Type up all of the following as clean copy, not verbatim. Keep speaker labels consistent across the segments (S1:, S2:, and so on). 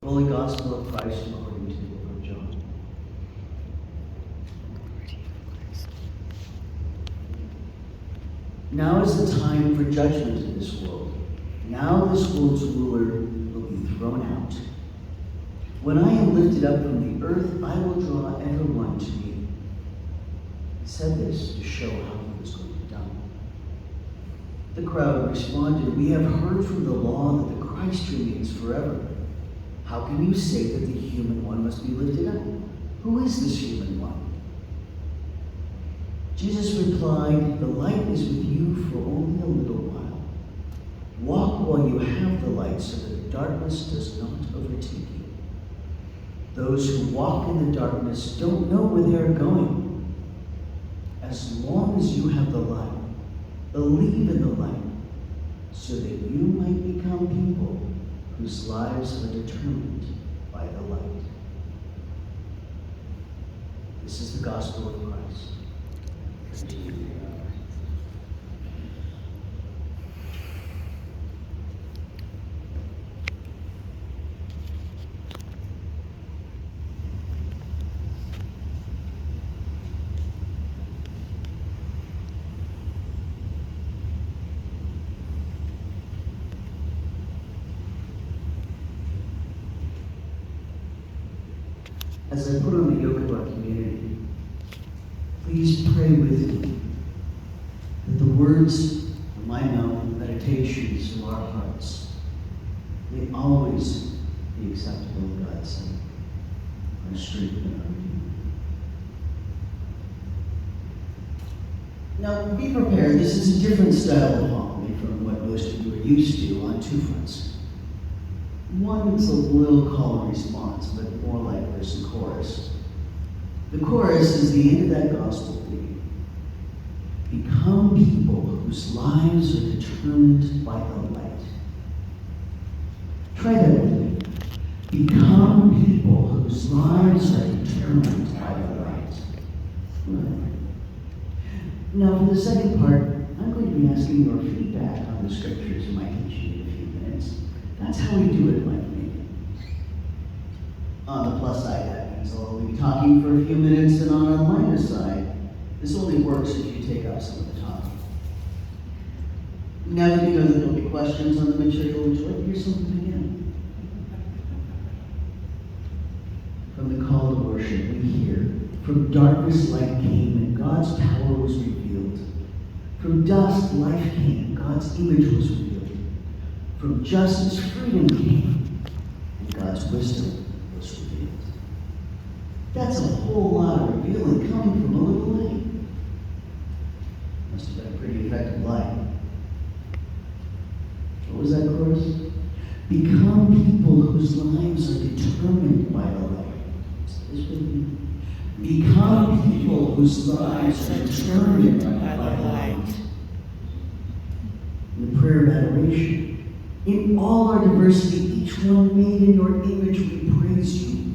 S1: Holy Gospel of Christ according to the book of John. Now is the time for judgment in this world. Now this world's ruler will be thrown out. When I am lifted up from the earth, I will draw everyone to me. He said this to show how he was going to be done. The crowd responded, "We have heard from the law that the Christ remains forever. How can you say that the human one must be lifted up? Who is this human one?" Jesus replied, "The light is with you for only a little while. Walk while you have the light so that the darkness does not overtake you. Those who walk in the darkness don't know where they are going. As long as you have the light, believe in the light so that you might become people whose lives are determined by the light." This is the gospel of Christ. As I put on the yoke of our community, please pray with me that the words of my mouth and meditations of our hearts may always be acceptable in God's sight, our strength and our redeemer. Now, be prepared. This is a different style of homily from what most of you are used to on two fronts. One is a little call and response, but more like verse and chorus. The chorus is the end of that gospel plea. Become people whose lives are determined by the light. Try that with me. Become people whose lives are determined by the light. Right. Now, for the second part, I'm going to be asking your feedback on the scriptures in my teaching in a few minutes. That's how we do it in my community. On the plus side, that means I'll only be talking for a few minutes, and on the minus side, this only works if you take up some of the talking. Now that you know that there'll be questions on the material, would you like to hear something again? From the call to worship, we hear, "From darkness light came, and God's power was revealed. From dust life came, and God's image was revealed. From justice freedom came, and God's wisdom was revealed." That's a whole lot of revealing coming from a little light. Must have been a pretty effective light. What was that chorus? Become people whose lives are determined by the light. Say this with me. Become people whose lives are determined by the light. In the prayer of adoration, in all our diversity, each one made in your image, we praise you.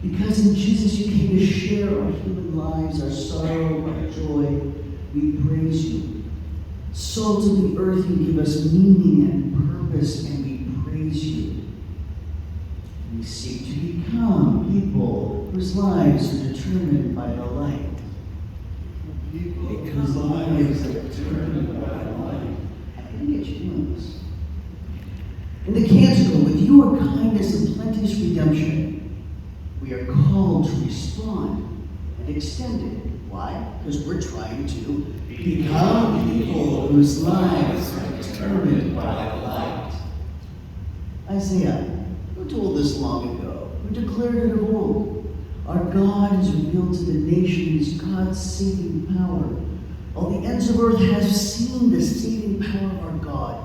S1: Because in Jesus you came to share our human lives, our sorrow, our joy, we praise you. Salt of the earth, you give us meaning and purpose, and we praise you. We seek to become people whose lives are determined by the light. Whose lives are determined by the light. I can get you doing this. In the canticle, with your kindness and plenteous redemption, we are called to respond and extend it. Why? Because we're trying to become people whose lives are determined by the light. Isaiah, who told this long ago, who declared it of old? Our God has revealed to the nations God's saving power. All the ends of earth have seen the saving power of our God.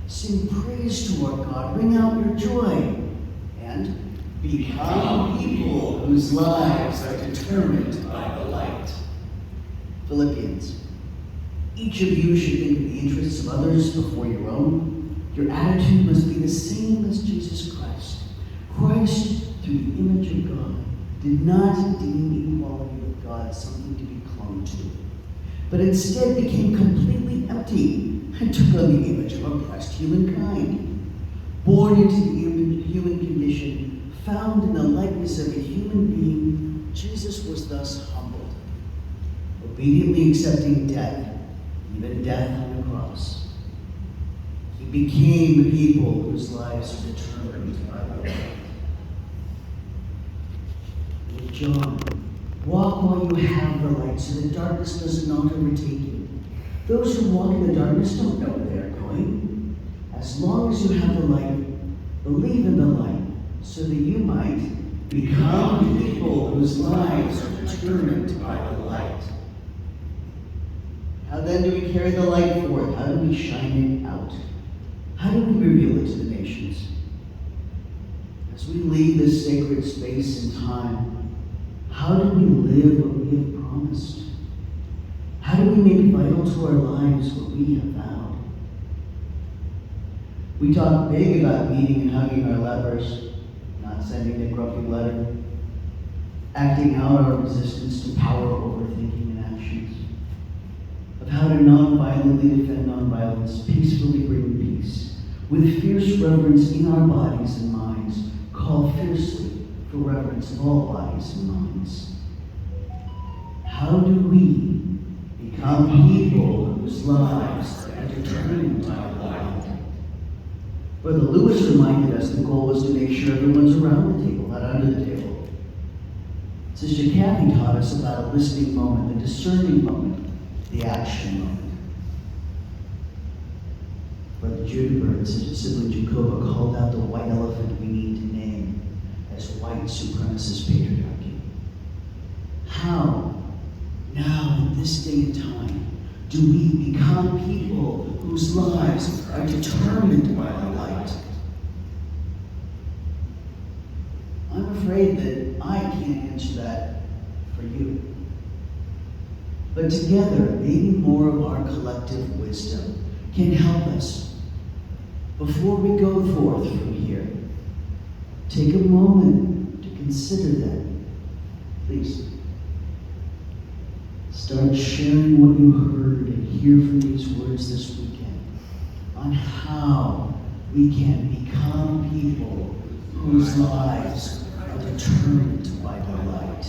S1: Sing praise to our God, bring out your joy, and become people whose lives are determined by the light. Philippians, each of you should think of the interests of others before your own. Your attitude must be the same as Jesus Christ. Christ, through the image of God, did not deem equality with God something to be clung to, but instead became completely empty and took on the image of oppressed humankind. Born into the human condition, found in the likeness of a human being, Jesus was thus humbled, obediently accepting death, even death on the cross. He became a people whose lives are determined by the light. With John, walk while you have the light, so that darkness does not overtake you. Those who walk in the darkness don't know where they are going. As long as you have the light, believe in the light, so that you might become people whose lives are determined by the light. How then do we carry the light forth? How do we shine it out? How do we reveal it to the nations? As we leave this sacred space and time, how do we live what we have promised? How do we make vital to our lives what we have vowed? We talk big about meeting and hugging our lepers, not sending the grumpy letter, acting out our resistance to power over thinking and actions, of how to non-violently defend nonviolence, peacefully bring peace, with fierce reverence in our bodies and minds, call fiercely for reverence of all bodies and minds. How do we become people whose lives are determined by the light? Brother Lewis reminded us the goal was to make sure everyone's around the table, not under the table. Sister Kathy taught us about a listening moment, the discerning moment, the action moment. Brother Juniper and Sister Sibylle Jacoba called out the white elephant we need to name as white supremacist patriarchy. How, now in this day and time, do we become people whose lives are determined by the light? I'm afraid that I can't answer that for you. But together, maybe more of our collective wisdom can help us. Before we go forth from here, take a moment to consider that. Please. Start sharing what you heard and hear from these words this weekend on how we can become people whose lives are determined by the light.